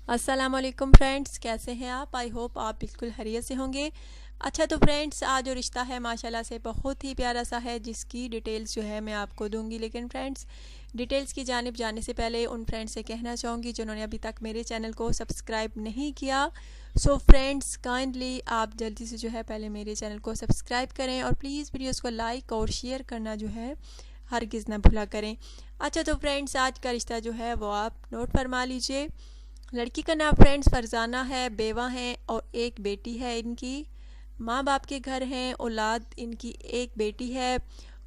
अस्सलाम वालेकुम फ्रेंड्स, कैसे हैं आप? आई होप आप बिल्कुल खैरियत से होंगे। अच्छा तो फ्रेंड्स, आज जो रिश्ता है माशाल्लाह से बहुत ही प्यारा सा है, जिसकी डिटेल्स जो है मैं आपको दूंगी। लेकिन फ्रेंड्स, डिटेल्स की जानिब जाने से पहले उन फ्रेंड्स से कहना चाहूँगी जिन्होंने अभी तक मेरे चैनल को सब्सक्राइब नहीं किया। सो फ्रेंड्स, काइंडली आप जल्दी से जो है पहले मेरे चैनल को सब्सक्राइब करें और प्लीज़ वीडियोज़ को लाइक और शेयर करना जो है हरगिज़ ना भूला करें। अच्छा तो फ्रेंड्स, आज का रिश्ता जो है वो आप नोट फरमा लीजिए। लड़की का नाम फ्रेंड्स फरजाना है, बेवा हैं और एक बेटी है इनकी। माँ बाप के घर हैं, औलाद इनकी एक बेटी है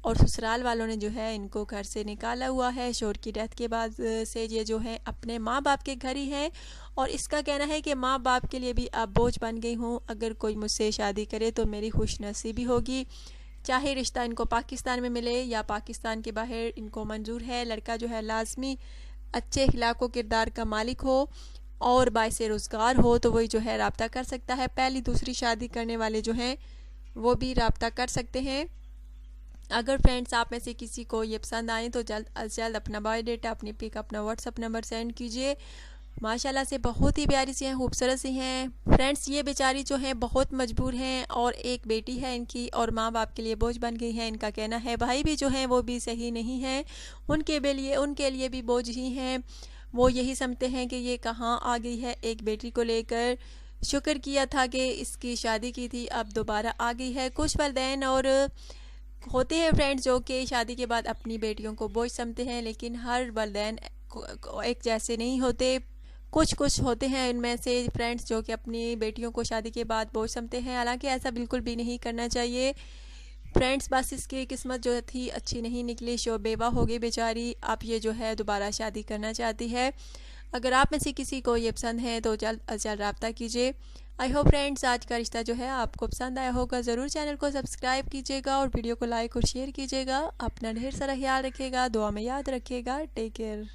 और ससुराल वालों ने जो है इनको घर से निकाला हुआ है। शोहर की डेथ के बाद से ये जो है अपने माँ बाप के घर ही हैं और इसका कहना है कि माँ बाप के लिए भी अब बोझ बन गई हूँ। अगर कोई मुझसे शादी करे तो मेरी खुशनसीबी होगी, चाहे रिश्ता इनको पाकिस्तान में मिले या पाकिस्तान के बाहर, इनको मंजूर है। लड़का जो है लाजमी अच्छे अखलाक किरदार का मालिक हो और बाइस रोज़गार हो तो वही जो है रब्ता कर सकता है। पहली दूसरी शादी करने वाले जो हैं वो भी रब्ता कर सकते हैं। अगर फ्रेंड्स आप में से किसी को ये पसंद आए तो जल्द अज जल्द अपना बायोडाटा, अपनी पिक, अपना व्हाट्सअप नंबर सेंड कीजिए। माशाल्लाह से बहुत ही प्यारी सी हैं, खूबसूरत सी हैं। फ्रेंड्स, ये बेचारी जो हैं बहुत मजबूर हैं और एक बेटी है इनकी और माँ बाप के लिए बोझ बन गई हैं। इनका कहना है भाई भी जो हैं वो भी सही नहीं हैं, उनके लिए भी बोझ ही हैं। वो यही समझते हैं कि ये कहाँ आ गई है एक बेटी को लेकर। शुक्र किया था कि इसकी शादी की थी, अब दोबारा आ गई है। कुछ वालिदैन और होते हैं फ्रेंड्स जो कि शादी के बाद अपनी बेटियों को बोझ समझते हैं, लेकिन हर वालिदैन एक जैसे नहीं होते। कुछ कुछ होते हैं इनमें से फ्रेंड्स जो कि अपनी बेटियों को शादी के बाद बोझ समझते हैं, हालांकि ऐसा बिल्कुल भी नहीं करना चाहिए। फ्रेंड्स, बस इसकी किस्मत जो थी अच्छी नहीं निकली, शो बेवा हो गई बेचारी। अब ये जो है दोबारा शादी करना चाहती है। अगर आप में से किसी को ये पसंद है तो जल्द अज जल्द रब्ता कीजिए। आई होप फ्रेंड्स आज का रिश्ता जो है आपको पसंद आया होगा। ज़रूर चैनल को सब्सक्राइब कीजिएगा और वीडियो को लाइक और शेयर कीजिएगा। अपना ढेर सारा ख्याल रखिएगा, दुआ में याद रखिएगा। Take care.